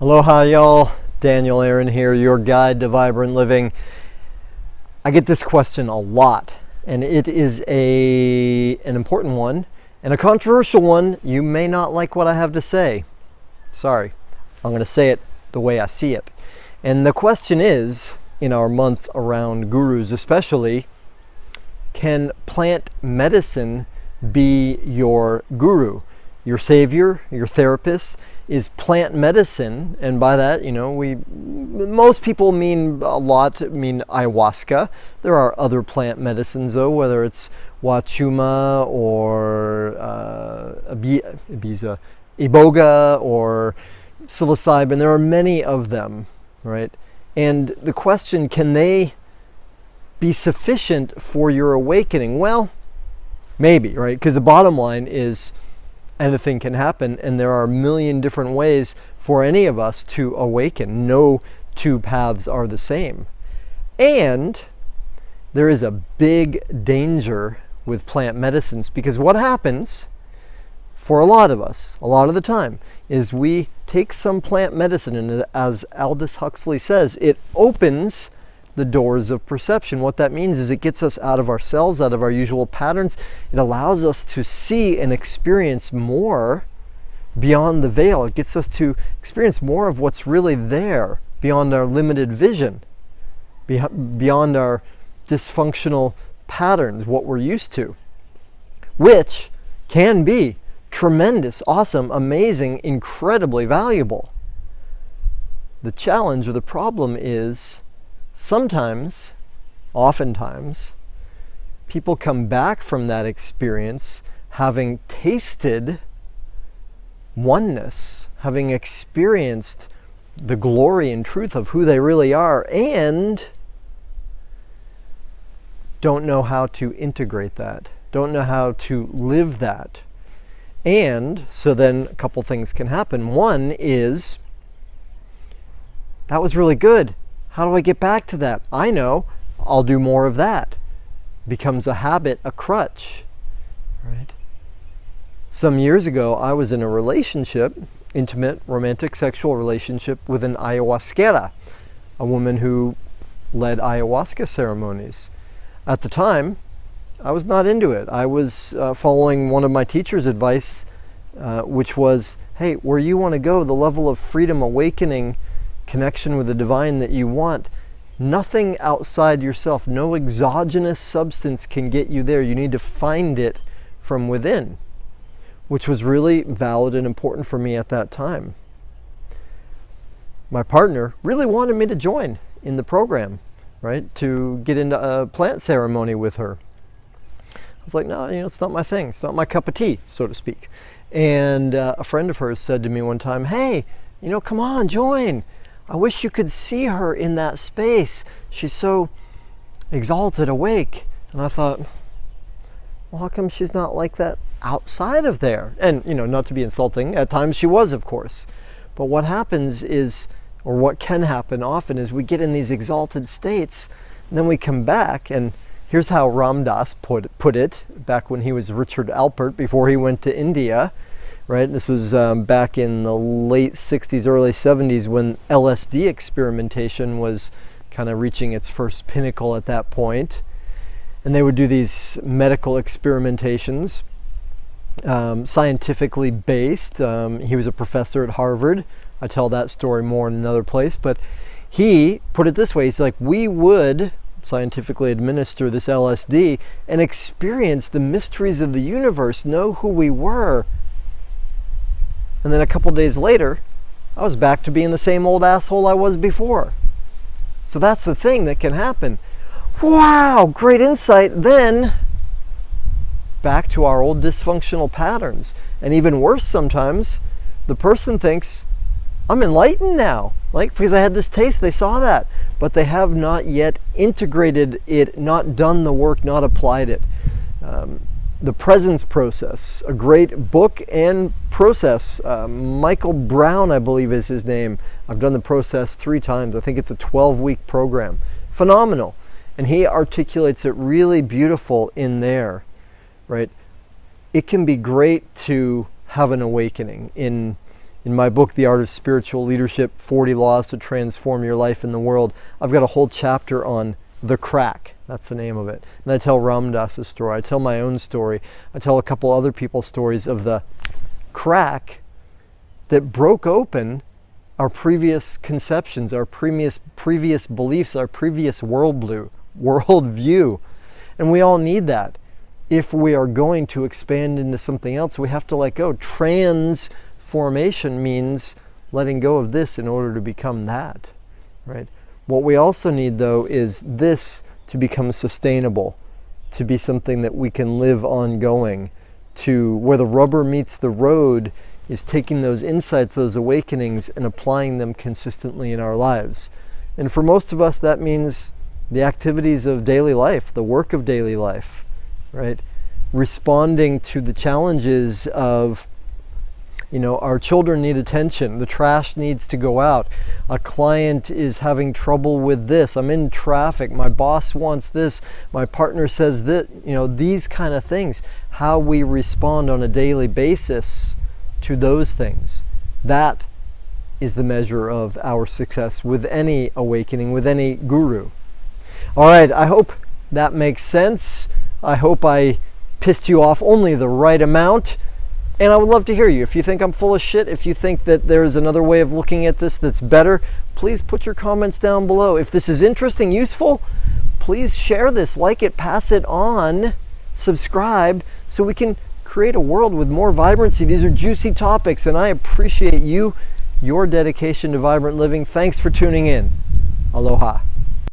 Aloha y'all, Daniel Aaron here, your guide to vibrant living. I get this question a lot, and it is an important one and a controversial one. You may not like what I have to say. Sorry, I'm going to say it the way I see it. And the question is, in our month around gurus especially, can plant medicine be your guru? Your savior, your therapist? Is plant medicine, and by that, most people mean ayahuasca. There are other plant medicines though, whether it's wachuma or iboga or psilocybin. There are many of them, right? And the question, can they be sufficient for your awakening? Well, maybe, right? Because the bottom line is, anything can happen, and there are a million different ways for any of us to awaken. No two paths are the same. And there is a big danger with plant medicines, because what happens for a lot of us, a lot of the time, is we take some plant medicine, and as Aldous Huxley says, it opens the doors of perception. What that means is it gets us out of ourselves, out of our usual patterns. It allows us to see and experience more beyond the veil. It gets us to experience more of what's really there beyond our limited vision, beyond our dysfunctional patterns, what we're used to, which can be tremendous, awesome, amazing, incredibly valuable. The challenge or the problem is, oftentimes, people come back from that experience having tasted oneness, having experienced the glory and truth of who they really are, and don't know how to integrate that, don't know how to live that. And so then a couple things can happen. One is, that was really good. How do I get back to that? I know, I'll do more of that. Becomes a habit, a crutch, right? Some years ago, I was in a relationship, intimate, romantic, sexual relationship with an ayahuasquera, a woman who led ayahuasca ceremonies. At the time, I was not into it. I was following one of my teacher's advice, which was, hey, where you want to go, the level of freedom, awakening, connection with the divine that you want, nothing outside yourself, no exogenous substance can get you there. You need to find it from within, which was really valid and important for me at that time. My partner really wanted me to join in the program, right, to get into a plant ceremony with her. I was like, no, it's not my thing. It's not my cup of tea, so to speak. And a friend of hers said to me one time, hey, come on, join. I wish you could see her in that space. She's so exalted, awake. And I thought, well, how come she's not like that outside of there? And, not to be insulting, at times she was, of course. But what happens is, or what can happen often, is we get in these exalted states, and then we come back, and here's how Ram Dass put it, back when he was Richard Alpert, before he went to India. Right, this was back in the late 60s, early 70s, when LSD experimentation was kind of reaching its first pinnacle at that point. And they would do these medical experimentations, scientifically based. He was a professor at Harvard. I tell that story more in another place. But he put it this way. He's like, we would scientifically administer this LSD and experience the mysteries of the universe, know who we were. And then a couple days later, I was back to being the same old asshole I was before. So that's the thing that can happen. Wow, great insight. Then back to our old dysfunctional patterns. And even worse sometimes, the person thinks, I'm enlightened now. Because I had this taste, they saw that. But they have not yet integrated it, not done the work, not applied it. The Presence Process, a great book and process. Michael Brown, I believe is his name. I've done the process 3 times. I think it's a 12-week program. Phenomenal. And he articulates it really beautiful in there, right? It can be great to have an awakening in In my book, The Art of Spiritual Leadership, 40 Laws to Transform Your Life in the World, I've got a whole chapter on the crack. That's the name of it. And I tell Ram Dass's story. I tell my own story. I tell a couple other people's stories of the crack that broke open our previous conceptions, our previous beliefs, our previous worldview. And we all need that. If we are going to expand into something else, we have to let go. Transformation means letting go of this in order to become that, right? What we also need, though, is this to become sustainable, to be something that we can live ongoing, to where the rubber meets the road is taking those insights, those awakenings, and applying them consistently in our lives. And for most of us, that means the activities of daily life, the work of daily life, right? Responding to the challenges of, our children need attention, the trash needs to go out, a client is having trouble with this, I'm in traffic, my boss wants this, my partner says that, these kind of things. How we respond on a daily basis to those things, that is the measure of our success with any awakening, with any guru. All right, I hope that makes sense. I hope I pissed you off only the right amount. And I would love to hear you. If you think I'm full of shit, if you think that there's another way of looking at this that's better, please put your comments down below. If this is interesting, useful, please share this, like it, pass it on, subscribe, so we can create a world with more vibrancy. These are juicy topics, and I appreciate you, your dedication to vibrant living. Thanks for tuning in. Aloha.